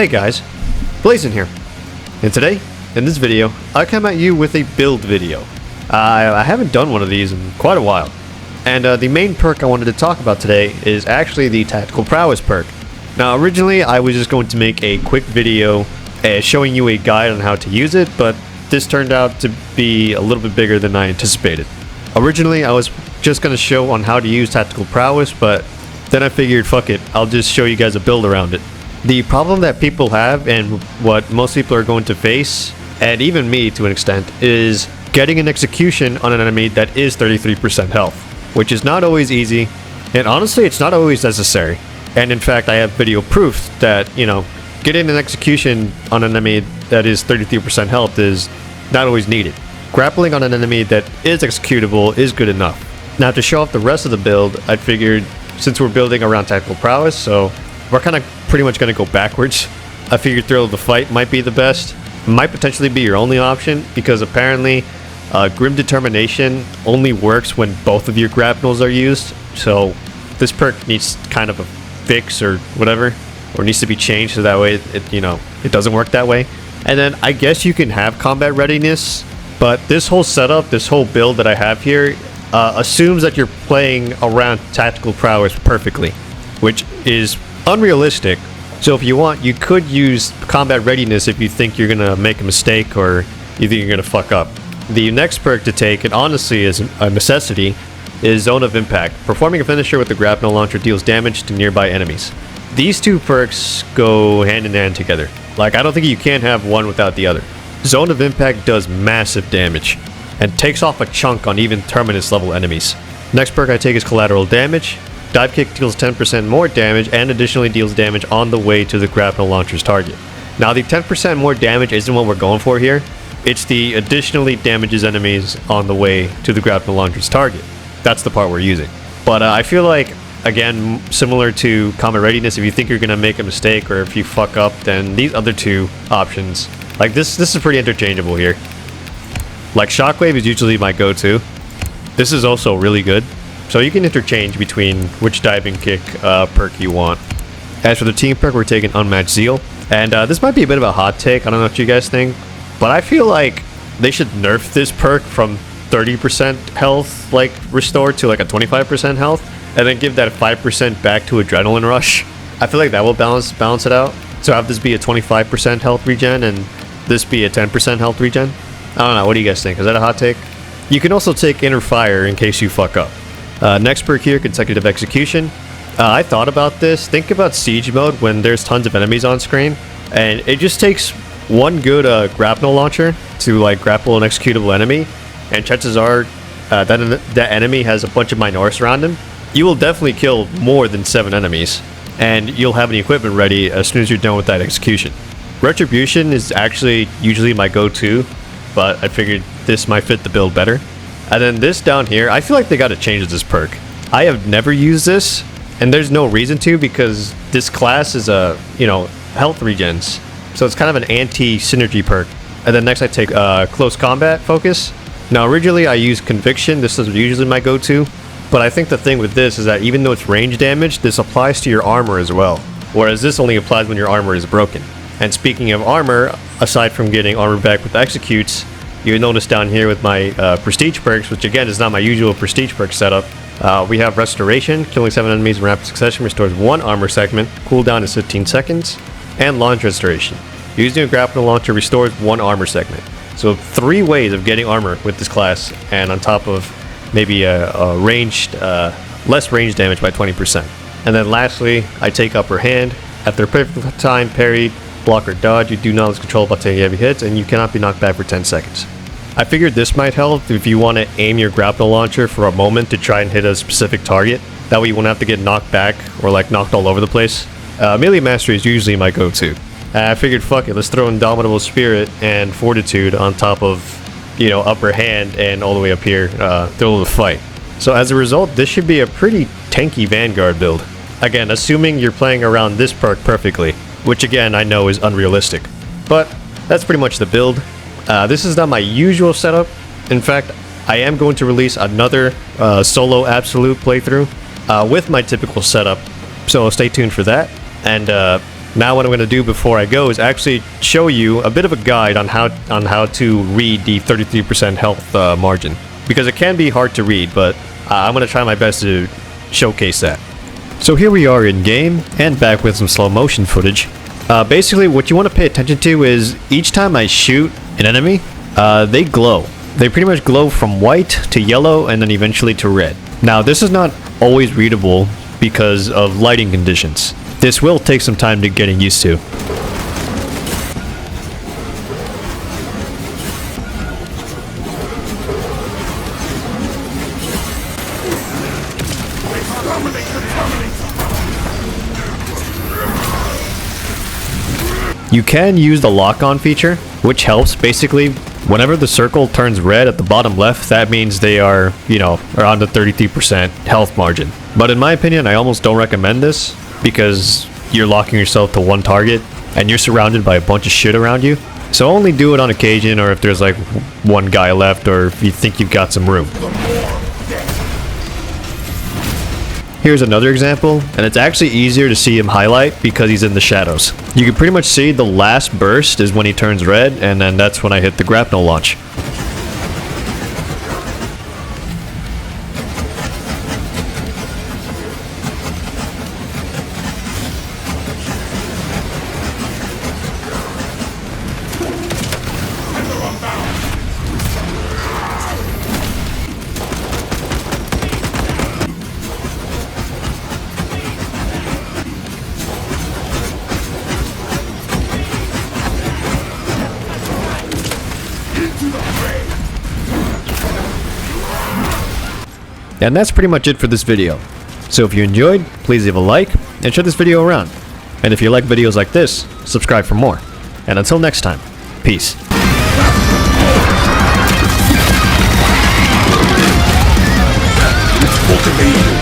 Hey guys, Blazen here, and today, in this video, I come at you with a build video. I haven't done one of these in quite a while, and the main perk I wanted to talk about today is actually the Tactical Prowess perk. Now originally I was just going to make a quick video showing you a guide on how to use it, but this turned out to be a little bit bigger than I anticipated. Originally I was just going to show on how to use Tactical Prowess, but then I figured fuck it, I'll just show you guys a build around it. The problem that people have, and what most people are going to face, and even me to an extent, is getting an execution on an enemy that is 33% health, which is not always easy, and honestly it's not always necessary. And in fact I have video proof that, getting an execution on an enemy that is 33% health is not always needed. Grappling on an enemy that is executable is good enough. Now to show off the rest of the build, I figured since we're building around Tactical Prowess, so we're kind of pretty much going to go backwards. I figured Thrill of the Fight might be the best. Might potentially be your only option, because apparently Grim Determination only works when both of your grapnels are used. So this perk needs kind of a fix or whatever, or needs to be changed so that way it doesn't work that way. And then I guess you can have combat readiness, but this whole setup, this whole build that I have here assumes that you're playing around Tactical Prowess perfectly, which is unrealistic. So if you want, you could use combat readiness if you think you're gonna make a mistake or you think you're gonna fuck up. The next perk to take, and honestly is a necessity, is Zone of Impact. Performing a finisher with the grapnel launcher deals damage to nearby enemies. These two perks go hand in hand together. Like, I don't think you can have one without the other. Zone of Impact does massive damage and takes off a chunk on even Terminus level enemies. Next perk I take is Collateral Damage. Dive Kick deals 10% more damage and additionally deals damage on the way to the grapnel launcher's target. Now the 10% more damage isn't what we're going for here. It's the additionally damages enemies on the way to the grapnel launcher's target. That's the part we're using. But I feel like, again, similar to combat readiness, if you think you're going to make a mistake or if you fuck up, then these other two options, like this is pretty interchangeable here. Like Shockwave is usually my go-to. This is also really good. So you can interchange between which diving kick perk you want. As for the team perk, we're taking Unmatched Zeal. And this might be a bit of a hot take, I don't know what you guys think, but I feel like they should nerf this perk from 30% health like restore to like a 25% health, and then give that 5% back to Adrenaline Rush. I feel like that will balance it out. So have this be a 25% health regen and this be a 10% health regen. I don't know, what do you guys think? Is that a hot take? You can also take Inner Fire in case you fuck up. Next perk here, Consecutive Execution. I thought about this. Think about Siege mode when there's tons of enemies on screen, and it just takes one good grapnel launcher to like grapple an executable enemy, and chances are that enemy has a bunch of Minoris around him. You will definitely kill more than 7 enemies, and you'll have an equipment ready as soon as you're done with that execution. Retribution is actually usually my go-to, but I figured this might fit the build better. And then this down here, I feel like they gotta change this perk. I have never used this, and there's no reason to, because this class is health regens. So it's kind of an anti-synergy perk. And then next I take Close Combat Focus. Now originally I used Conviction, this is usually my go-to, but I think the thing with this is that even though it's range damage, this applies to your armor as well. Whereas this only applies when your armor is broken. And speaking of armor, aside from getting armor back with executes, you notice down here with my prestige perks, which again is not my usual prestige perk setup, we have Restoration. Killing 7 enemies in rapid succession restores 1 armor segment, cooldown is 15 seconds, and Launch Restoration. Using a grapnel launcher restores 1 armor segment. So 3 ways of getting armor with this class, and on top of maybe a ranged, less range damage by 20%. And then lastly, I take Upper Hand. After a perfect time parry, block or dodge, you do not lose control about taking heavy hits, and you cannot be knocked back for 10 seconds. I figured this might help if you want to aim your grapnel launcher for a moment to try and hit a specific target. That way you won't have to get knocked back or like knocked all over the place. Melee Mastery is usually my go-to. I figured fuck it, let's throw Indomitable Spirit and Fortitude on top of, Upper Hand and all the way up here, Thrill of the Fight. So as a result, this should be a pretty tanky Vanguard build. Again, assuming you're playing around this perk perfectly, which again I know is unrealistic. But that's pretty much the build. This is not my usual setup. In fact, I am going to release another solo Absolute playthrough with my typical setup, so stay tuned for that. And Now what I'm going to do before I go is actually show you a bit of a guide on how to read the 33% health margin, because it can be hard to read, but I'm going to try my best to showcase that. So here we are in game, and back with some slow motion footage. Basically what you want to pay attention to is each time I shoot an enemy, they glow. They pretty much glow from white to yellow and then eventually to red. Now this is not always readable because of lighting conditions. This will take some time to getting used to. You can use the lock-on feature, which helps. Basically, whenever the circle turns red at the bottom left, that means they are, around the 33% health margin. But in my opinion, I almost don't recommend this because you're locking yourself to one target and you're surrounded by a bunch of shit around you. So only do it on occasion, or if there's like one guy left, or if you think you've got some room. Here's another example, and it's actually easier to see him highlight because he's in the shadows. You can pretty much see the last burst is when he turns red, and then that's when I hit the grapnel launch. And that's pretty much it for this video. So if you enjoyed, please leave a like and share this video around. And if you like videos like this, subscribe for more. And until next time, peace. Cultivated.